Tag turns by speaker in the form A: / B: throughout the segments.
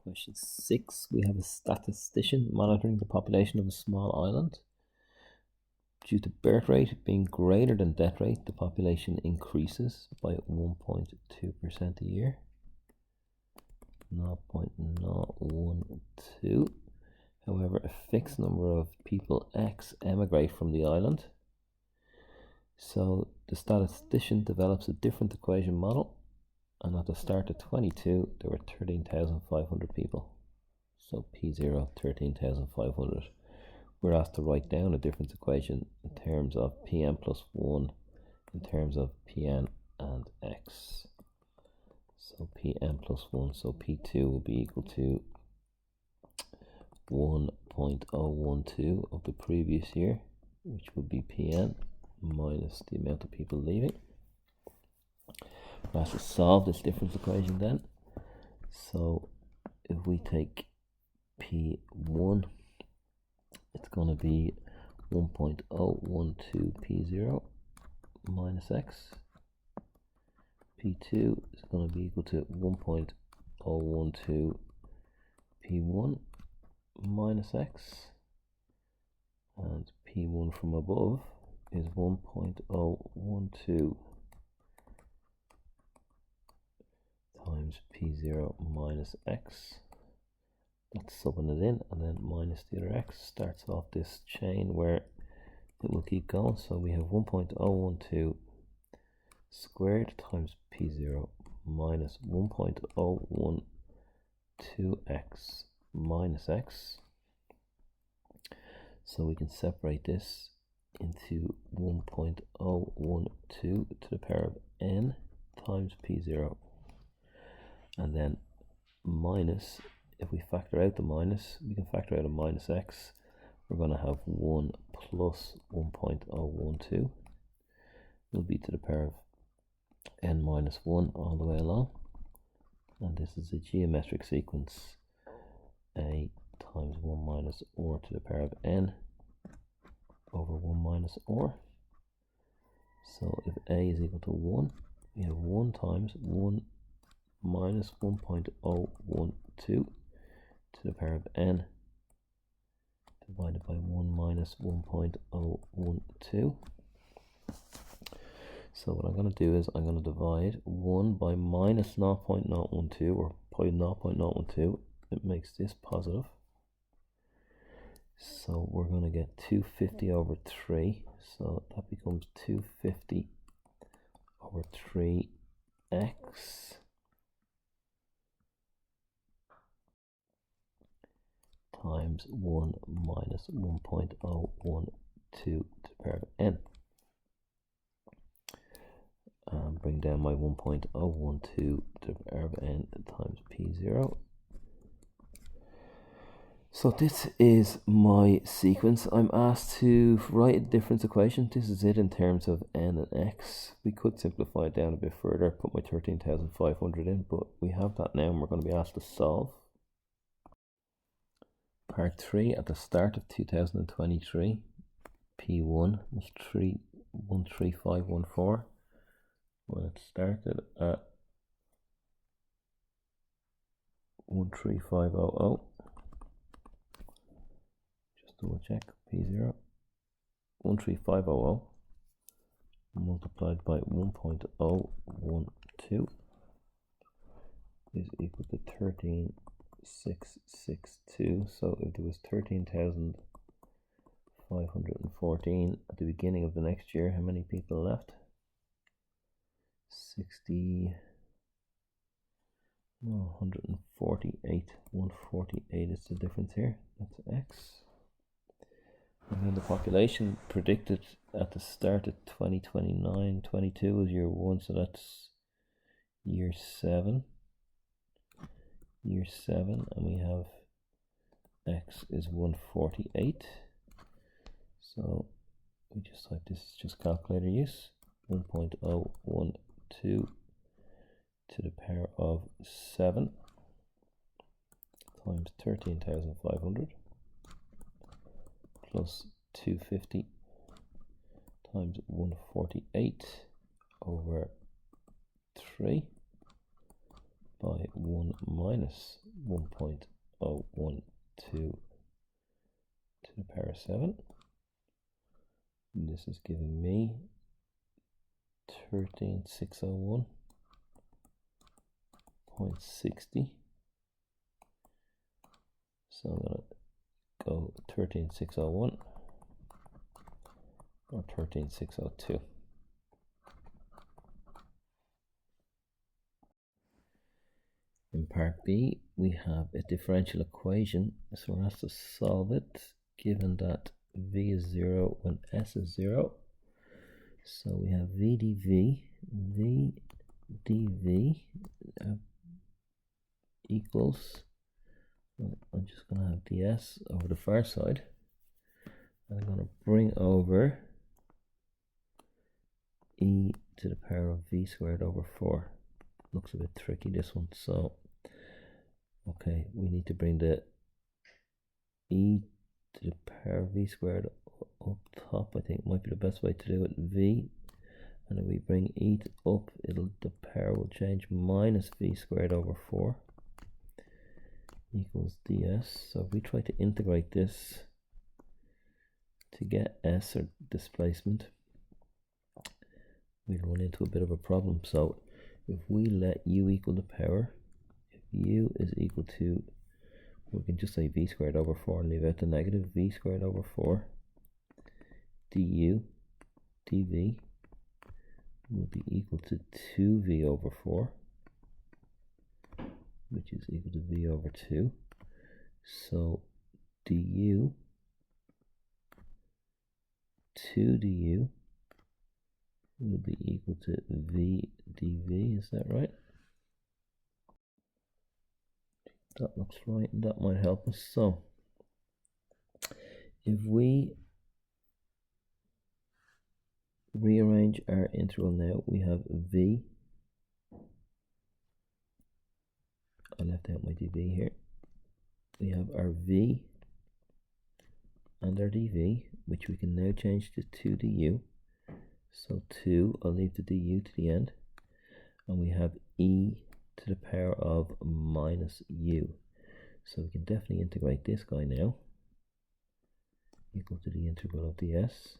A: Question 6. We have a statistician monitoring the population of a small island. Due to birth rate being greater than death rate, the population increases by 1.2% a year. 0.012. However, a fixed number of people X emigrate from the island. So the statistician develops a different equation model, and at the start of 22 there were 13,500 people. So P0, 13,500. We're asked to write down a difference equation in terms of Pn plus 1, in terms of Pn and X. So Pn plus 1, so P2 will be equal to 1.012 of the previous year, which would be Pn minus the amount of people leaving. We have to solve this difference equation then. So if we take P1, it's going to be 1.012 P0 minus X. P2 is going to be equal to 1.012 P1 minus X. And P1 from above is 1.012 times P0 minus X. That's subbing it in, and then minus the other X starts off this chain where it will keep going. So we have 1.012 squared times P0 minus 1.012x minus X. So we can separate this into 1.012 to the power of n times P0, and then minus, if we factor out the minus, we can factor out a minus X. We're going to have 1 plus 1.012 will be to the power of n minus 1 all the way along, and this is a geometric sequence a times 1 minus or to the power of n over 1 minus or. So if a is equal to 1, we have 1 times 1 minus 1.012 to the power of n divided by 1 minus 1.012. So what I'm going to do is I'm going to divide 1 by minus 0.012 or by 0.012. It makes this positive. So we're going to get 250 over 3. So that becomes 250 over 3x times 1 minus 1.012 to the power of n. Bring down my 1.012 to the power of n times P0. So this is my sequence. I'm asked to write a difference equation. This is it in terms of n and x. We could simplify it down a bit further, put my 13,500 in, but we have that now and we're going to be asked to solve. Part 3, at the start of 2023, P1 was 13514. When it started at 13500. Just double check, P0. 13500 multiplied by 1.012 is equal to 13,662. So if there was 13,514 at the beginning of the next year, how many people left? 148. 148 is the difference here. That's X. And then the population predicted at the start of 2029, 22 is year 1, so that's year 7. Year 7, and we have X is 148. So we just type this is just calculator use. 1.012 to the power of 7 times 13,500 plus 250 times 148 over 3 by 1 minus 1.012 to the power of 7. And this is giving me 13601.60. So I'm going to go 13601 or 13602. In part B, we have a differential equation, so we're asked to solve it, given that v is 0 when s is 0. So we have v dv equals, well, I'm just going to have ds over the far side, and I'm going to bring over e to the power of v squared over 4. Looks a bit tricky, this one, so okay, we need to bring the e to the power of v squared up top. I think might be the best way to do it. V, and if we bring e up, the power will change, minus v squared over 4 equals ds. So if we try to integrate this to get s, or displacement, we run into a bit of a problem. So if we let u equal the power, if u is equal to, we can just say v squared over 4 and leave out the negative, v squared over 4 du dv will be equal to 2v over 4, which is equal to v over 2. So du, 2du will be equal to v dv, is that right? That looks right, and that might help us. So if we rearrange our integral now, we have v, I left out my dv here, we have our v and our dv, which we can now change to 2 du. So 2, I'll leave the du to the end, and we have e to the power of minus u. So we can definitely integrate this guy now, equal to the integral of ds.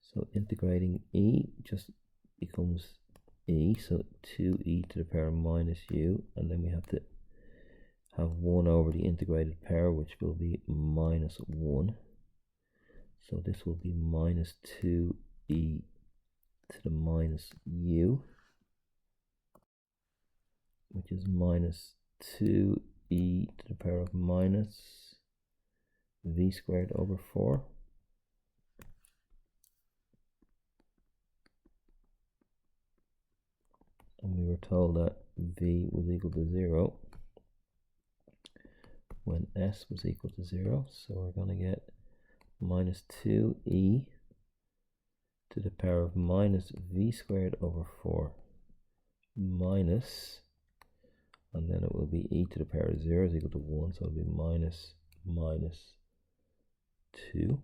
A: So integrating e just becomes e, so 2e to the power minus u, and then we have to have 1 over the integrated power, which will be minus 1. So this will be minus 2e to the minus u, which is minus 2e to the power of minus v squared over 4. And we were told that v was equal to 0 when s was equal to 0. So we're going to get minus 2e to the power of minus v squared over 4 minus, and then it will be e to the power of 0 is equal to 1, so it'll be minus 2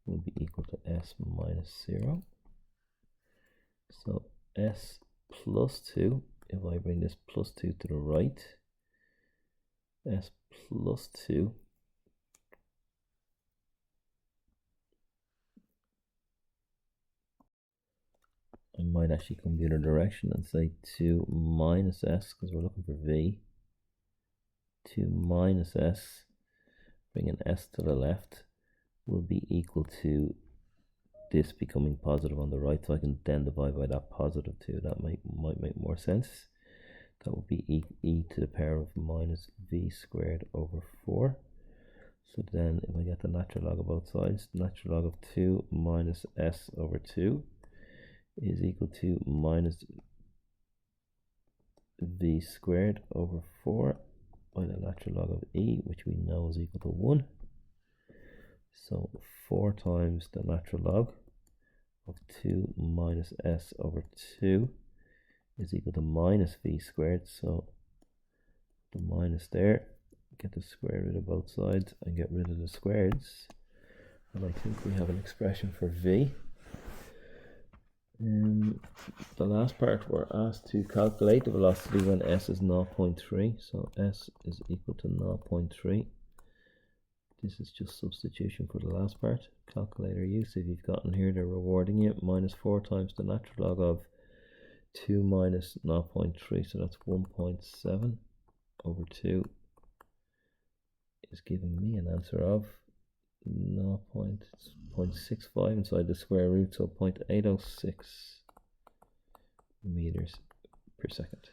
A: will be equal to s minus 0. So s plus 2, if I bring this plus 2 to the right, s plus 2 I might actually come the other direction and say 2 minus s, because we're looking for v. 2 minus s, bring an s to the left, will be equal to this becoming positive on the right, so I can then divide by that positive 2. That might make more sense. That would be e to the power of minus v squared over 4. So then if I get the natural log of both sides, the natural log of 2 minus s over 2 is equal to minus v squared over 4 by the natural log of e, which we know is equal to 1. So 4 times the natural log of 2 minus s over 2 is equal to minus v squared. So the minus there, get the square root of both sides and get rid of the squareds. And I think we have an expression for v. The last part, we're asked to calculate the velocity when s is 0.3. So s is equal to 0.3. This is just substitution for the last part. Calculator use, if you've gotten here, they're rewarding you. Minus 4 times the natural log of 2 minus 0.3, so that's 1.7 over 2 is giving me an answer of 0.65 inside the square root, so 0.806 meters per second.